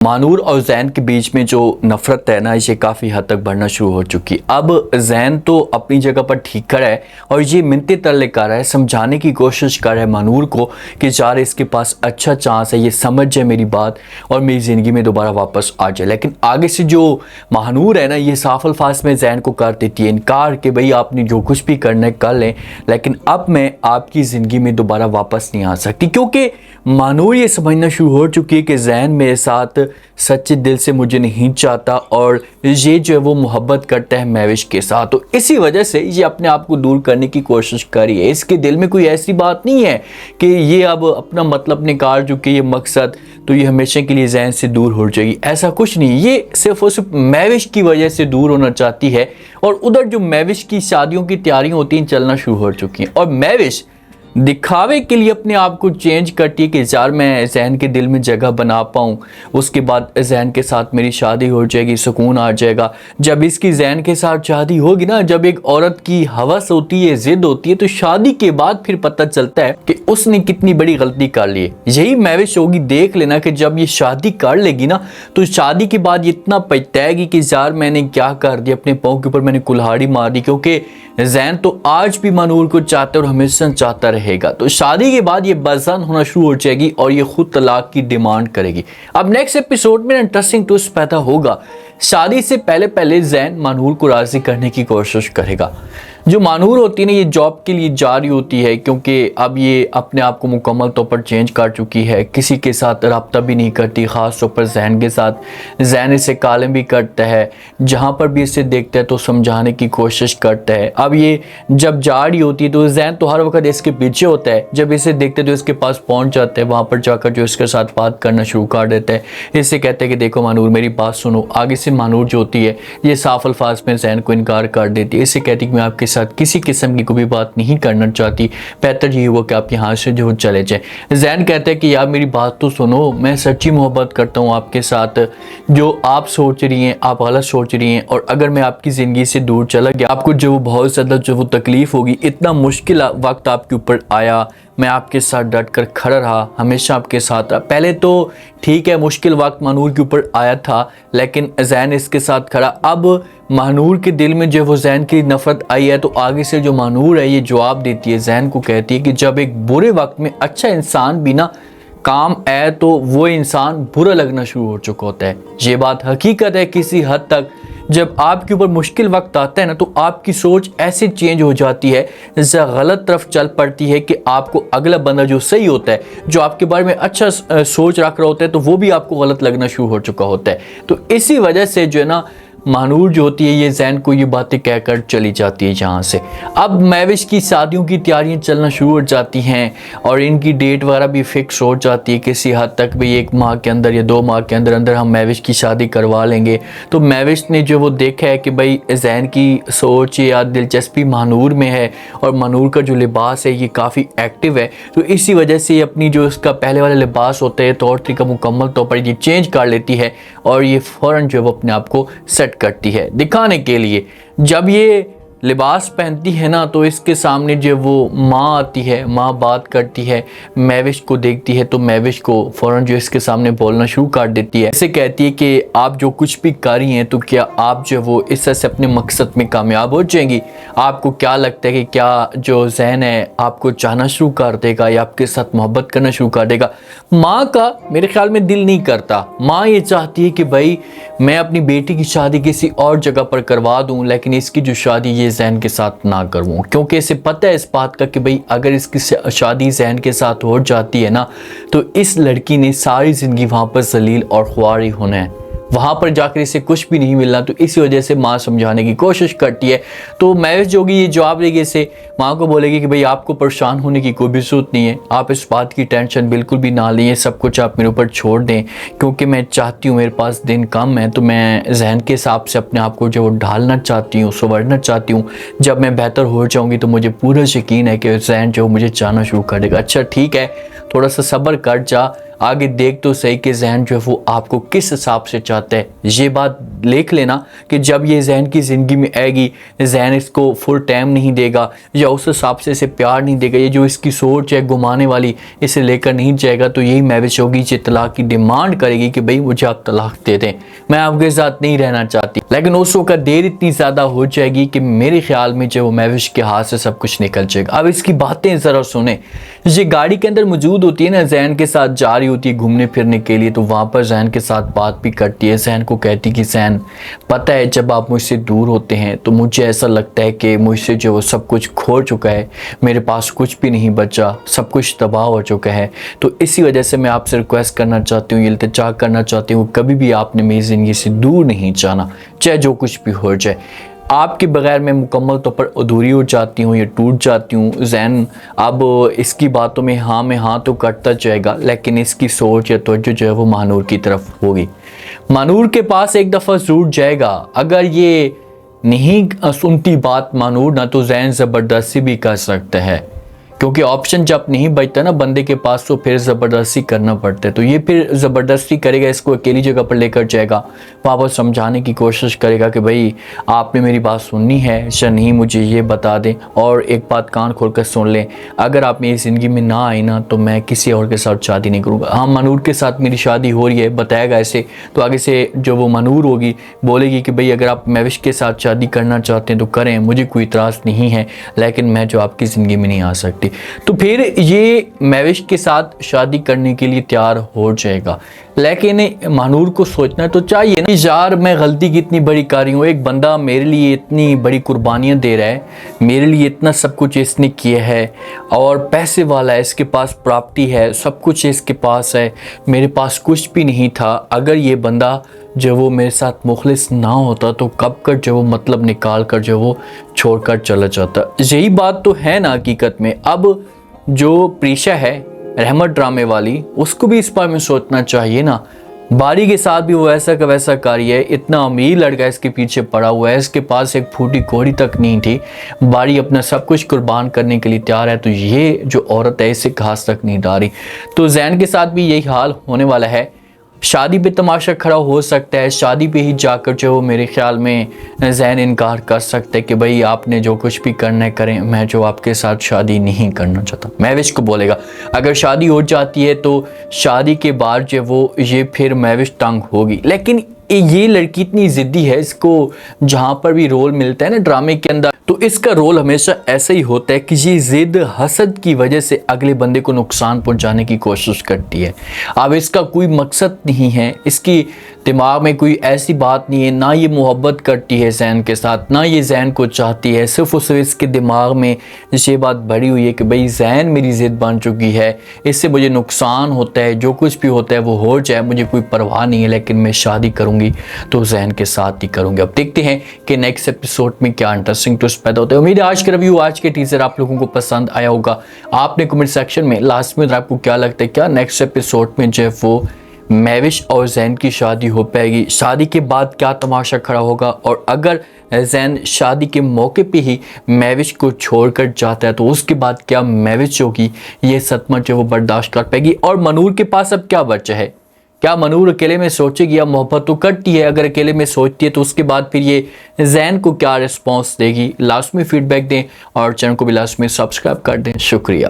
मानूर और जैन के बीच में जो नफरत है ना, ये काफ़ी हद तक बढ़ना शुरू हो चुकी है। अब जैन तो अपनी जगह पर ठीक खड़ा है और ये मिन्नतें तरले कर रहा है, समझाने की कोशिश कर रहा है मानूर को कि यार इसके पास अच्छा चांस है, ये समझ जाए मेरी बात और मेरी ज़िंदगी में दोबारा वापस आ जाए। लेकिन आगे से जो मानूर है ना, ये साफ अल्फाज में जैन को कर देती है इनकार कि भाई आपने जो कुछ भी करना है कर लें, लेकिन अब मैं आपकी ज़िंदगी में दोबारा वापस नहीं आ सकती, क्योंकि मानूर ये समझना शुरू हो चुकी है कि जैन मेरे साथ सच्चे दिल से मुझे नहीं चाहता और ये जो है वो मोहब्बत करता है महविश के साथ। तो इसी वजह से ये अपने आप को दूर करने की कोशिश कर रही है। इसके दिल में कोई ऐसी बात नहीं है कि ये अब अपना मतलब निकाल चुके, ये मकसद तो ये हमेशा के लिए जैन से दूर हो जाएगी, ऐसा कुछ नहीं। ये सिर्फ और सिर्फ महविश की वजह से दूर होना चाहती है और उधर जो महविश की शादियों की तैयारियां होती हैं चलना शुरू हो चुकी हैं और महविश दिखावे के लिए अपने आप को चेंज करती है कि यार मैं जैन के दिल में जगह बना पाऊँ, उसके बाद जैन के साथ मेरी शादी हो जाएगी, सुकून आ जाएगा। जब इसकी जैन के साथ शादी होगी ना, जब एक औरत की हवस होती है, जिद होती है, तो शादी के बाद फिर पता चलता है कि उसने कितनी बड़ी गलती कर ली है। यही महविश होगी, देख लेना कि जब ये शादी कर लेगी ना, तो शादी के बाद इतना पछताएगी कि यार मैंने क्या कर दिया, अपने पाँव के ऊपर मैंने कुल्हाड़ी मार दी, क्योंकि जैन तो आज भी मानूर को चाहता है और हमेशा चाहता रहेगा। तो शादी के बाद ये बेज़ान होना शुरू हो जाएगी और ये खुद तलाक की डिमांड करेगी। अब नेक्स्ट एपिसोड में इंटरेस्टिंग ट्विस्ट पैदा होगा। शादी से पहले पहले जैन मानूर को राजी करने की कोशिश करेगा। जो मानूर होती है ना, ये जॉब के लिए जा रही होती है, क्योंकि अब ये अपने आप को मुकम्मल तौर पर चेंज कर चुकी है, किसी के साथ रब्ता भी नहीं करती, ख़ास तौर पर जैन के साथ। जैन इसे कालम भी करता है, जहाँ पर भी इसे देखता है तो समझाने की कोशिश करता है। अब ये जब जा रही होती है तो जैन तो हर वक्त इसके पीछे होता है, जब इसे देखते तो इसके पास पहुँच जाता है, वहाँ पर जाकर जो इसके साथ बात करना शुरू कर देता है। इससे कहते हैं कि देखो मानूर मेरी बात सुनो। आगे से मानूर जो होती है ये साफ अल्फाज में जैन को इनकार कर देती है। इससे कहती है कि मैं आपके साथ किसी किस्म की कोई बात नहीं करना चाहती, बेहतर ये हुआ कि आप यहाँ से जो चले जाए। जैन कहते हैं कि यार मेरी बात तो सुनो, मैं सच्ची मोहब्बत करता हूँ आपके साथ, जो आप सोच रही हैं आप गलत सोच रही हैं, और अगर मैं आपकी ज़िंदगी से दूर चला गया आपको जो बहुत ज़्यादा जो वो तकलीफ़ होगी। इतना मुश्किल वक्त आपके ऊपर आया, मैं आपके साथ डट कर खड़ा रहा, हमेशा आपके साथ रहा। पहले तो ठीक है मुश्किल वक्त मानूर के ऊपर आया था, लेकिन जैन इसके साथ खड़ा। अब मानूर के दिल में जो वो जैन की नफरत आई है, तो आगे से जो मानूर है ये जवाब देती है, जैन को कहती है कि जब एक बुरे वक्त में अच्छा इंसान भी ना काम आए तो वो इंसान बुरा लगना शुरू हो चुका होता है। ये बात हकीकत है किसी हद तक। जब आपके ऊपर मुश्किल वक्त आता है ना, तो आपकी सोच ऐसे चेंज हो जाती है, जैसे गलत तरफ चल पड़ती है कि आपको अगला बंदा जो सही होता है, जो आपके बारे में अच्छा सोच रख रहा होता है, तो वो भी आपको गलत लगना शुरू हो चुका होता है। तो इसी वजह से जो है ना मानूर जो होती है ये जैन को ये बातें कहकर चली जाती है यहाँ से। अब महविश की शादियों की तैयारियां चलना शुरू हो जाती हैं और इनकी डेट वगैरह भी फिक्स हो जाती है किसी हद तक भी, 1 माह के अंदर या 2 माह के अंदर अंदर हम महविश की शादी करवा लेंगे। तो महविश ने जो वो देखा है कि भाई जैन की सोच या दिलचस्पी मानूर में है और मानूर का जो लिबास है ये काफ़ी एक्टिव है, तो इसी वजह से ये अपनी जो उसका पहले वाला लिबास होता है तौर तरीका मुकम्मल तौर पर ये चेंज कर लेती है और ये फ़ौरन जो है वो अपने आप को सेट करती है दिखाने के लिए। जब ये लिबास पहनती है ना, तो इसके सामने जो वो माँ आती है, माँ बात करती है, महविश को देखती है तो महविश को फ़ौरन जो इसके सामने बोलना शुरू कर देती है। इसे कहती है कि आप जो कुछ भी कर रही हैं तो क्या आप जो वो इससे से अपने मकसद में कामयाब हो जाएंगी? आपको क्या लगता है कि क्या जो जैन है आपको चाहना शुरू कर देगा या आपके साथ मोहब्बत करना शुरू कर देगा? माँ का मेरे ख्याल में दिल नहीं करता। माँ ये चाहती है कि भाई मैं अपनी बेटी की शादी किसी और जगह पर करवा दूँ, लेकिन इसकी जो शादी ये जैन के साथ ना करवाऊं, क्योंकि इसे पता है इस बात का कि भाई अगर इसकी शादी जैन के साथ हो जाती है ना, तो इस लड़की ने सारी ज़िंदगी वहाँ पर जलील और ख्वारी होना है, वहाँ पर जाकर इसे कुछ भी नहीं मिलना। तो इसी वजह से माँ समझाने की कोशिश करती है। तो महविश जो होगी ये जवाब देगी, इसे माँ को बोलेगी कि भाई आपको परेशान होने की कोई भी ज़रूरत नहीं है, आप इस बात की टेंशन बिल्कुल भी ना लें, सब कुछ आप मेरे ऊपर छोड़ दें, क्योंकि मैं चाहती हूँ, मेरे पास दिन कम है, तो मैं जहन के हिसाब से अपने आप को जो ढालना चाहती हूँ, संवरना चाहती हूँ। जब मैं बेहतर हो जाऊँगी तो मुझे पूरा यकीन है कि जहन जो मुझे चाहना शुरू कर देगा। अच्छा ठीक है, थोड़ा सा सब्र कर जा, आगे देख तो सही कि जहन जो है वो आपको किस हिसाब से चाहता है। ये बात देख लेना कि जब ये जैन की ज़िंदगी में आएगी, जैन इसको फुल टाइम नहीं देगा या उस हिसाब से इसे प्यार नहीं देगा, ये जो इसकी सोच है घुमाने वाली इसे लेकर नहीं जाएगा, तो यही महविश होगी जो तलाक की डिमांड करेगी कि भाई मुझे आप तलाक दे दें, मैं आपके साथ नहीं रहना चाहती। लेकिन उस वक्त देर इतनी ज़्यादा हो जाएगी कि मेरे ख्याल में जो महविश के हाथ से सब कुछ निकल जाएगा। अब इसकी बातें ज़रा सुने। ये गाड़ी के अंदर मौजूद होती है ना, जैन के साथ जा रही होती है घूमने फिरने के लिए, तो वहाँ पर जैन के साथ बात भी करती है। जैन को कहती कि जैन पता है जब आप मुझसे दूर होते हैं तो मुझे ऐसा लगता है कि मुझसे जो वो सब कुछ खो चुका है, मेरे पास कुछ भी नहीं बचा, सब कुछ तबाह हो चुका है। तो इसी वजह से मैं आपसे रिक्वेस्ट करना चाहती हूँ, इल्तिजा करना चाहती हूँ, कभी भी आपने मेरी ज़िंदगी से दूर नहीं जाना, चाहे जो कुछ भी हो जाए। आपके बगैर मैं मुकम्मल तौर पर अधूरी हो जाती हूँ या टूट जाती हूँ। जैन अब इसकी बातों में हाँ तो करता जाएगा, लेकिन इसकी सोच या तवज्जो जो है वो महानूर की तरफ होगी। महानूर के पास एक दफ़ा ज़रूर जाएगा। अगर ये नहीं सुनती बात महानूर ना, तो जैन ज़बरदस्ती भी कर सकता है, क्योंकि ऑप्शन जब नहीं बचता ना बंदे के पास तो फिर ज़बरदस्ती करना पड़ता है। तो ये फिर ज़बरदस्ती करेगा, इसको अकेली जगह पर लेकर जाएगा, वहाँ पर समझाने की कोशिश करेगा कि भाई आपने मेरी बात सुननी है या नहीं, मुझे ये बता दें, और एक बात कान खोल कर सुन लें, अगर आप मेरी ज़िंदगी में ना आई ना तो मैं किसी और के साथ शादी नहीं करूँगा। हाँ, मनूर के साथ मेरी शादी हो रही है बताएगा ऐसे, तो आगे से जो वो मनूर होगी बोलेगी कि भाई अगर आप महविश के साथ शादी करना चाहते हैं तो करें, मुझे कोई इतराज़ नहीं है, लेकिन मैं जो आपकी ज़िंदगी में नहीं आ सकती। तो फिर ये महविश के साथ शादी करने के लिए तैयार हो जाएगा। लेकिन महानूर को सोचना तो चाहिए ना, यार मैं गलती कितनी बड़ी कर रही हूँ, एक बंदा मेरे लिए इतनी बड़ी कुर्बानियाँ दे रहा है, मेरे लिए इतना सब कुछ इसने किया है, और पैसे वाला है, इसके पास प्रॉपर्टी है, सब कुछ इसके पास है, मेरे पास कुछ भी नहीं था। अगर ये बंदा जब वो मेरे साथ मुखलिस ना होता तो कब कर जो वो मतलब निकाल कर जो वो छोड़कर चला जाता। यही बात तो है ना हकीकत में। अब जो प्रीशा है रहमत ड्रामे वाली, उसको भी इस बारे में सोचना चाहिए ना। बारी के साथ भी वो ऐसा का वैसा कार्य है, इतना अमीर लड़का इसके पीछे पड़ा हुआ है, इसके पास एक फूटी कोड़ी तक नहीं थी, बारी अपना सब कुछ कुर्बान करने के लिए तैयार है, तो ये जो औरत है इसे घास तक नहीं डाली। तो जैन के साथ भी यही हाल होने वाला है। शादी पे तमाशा खड़ा हो सकता है, शादी पे ही जाकर जो मेरे ख्याल में जैन इनकार कर सकते हैं कि भाई आपने जो कुछ भी करना है करें, मैं जो आपके साथ शादी नहीं करना चाहता। महविश को बोलेगा अगर शादी हो जाती है तो शादी के बाद जो वो ये फिर महविश तंग होगी। लेकिन ये लड़की इतनी ज़िद्दी है, इसको जहाँ पर भी रोल मिलता है ना ड्रामे के अंदर, तो इसका रोल हमेशा ऐसा ही होता है कि ये ज़िद हसद की वजह से अगले बंदे को नुकसान पहुंचाने की कोशिश करती है। अब इसका कोई मकसद नहीं है, इसकी दिमाग में कोई ऐसी बात नहीं है, ना ये मोहब्बत करती है जैन के साथ, ना ये जैन को चाहती है। सिर्फ और सिर्फ इसके दिमाग में ये बात भरी हुई है कि भाई जैन मेरी ज़िद बन चुकी है, इससे मुझे नुकसान होता है, जो कुछ भी होता है वो हो जाए, मुझे कोई परवाह नहीं है, लेकिन मैं शादी करूँगी तो जैन के साथ ही करूँगी। अब देखते हैं कि नेक्स्ट एपिसोड में क्या इंटरेस्टिंग ट्विस्ट पैदा होता है। उम्मीद है आज के रिव्यू, आज के टीजर आप लोगों को पसंद आया होगा। आपने कमेंट सेक्शन में लास्ट में आपको क्या लगता है, क्या नेक्स्ट एपिसोड में जो है वो महविश और जैन की शादी हो पाएगी, शादी के बाद क्या तमाशा खड़ा होगा, और अगर जैन शादी के मौके पे ही महविश को छोड़कर जाता है तो उसके बाद क्या महविश होगी ये सदमा जो वो बर्दाश्त कर पाएगी, और मनूर के पास अब क्या बचा है, क्या मनूर अकेले में सोचेगी या मोहब्बत तो करती है, अगर अकेले में सोचती है तो उसके बाद फिर ये जैन को क्या रिस्पॉन्स देगी। लास्ट में फीडबैक दें और चैनल को भी लास्ट में सब्सक्राइब कर दें। शुक्रिया।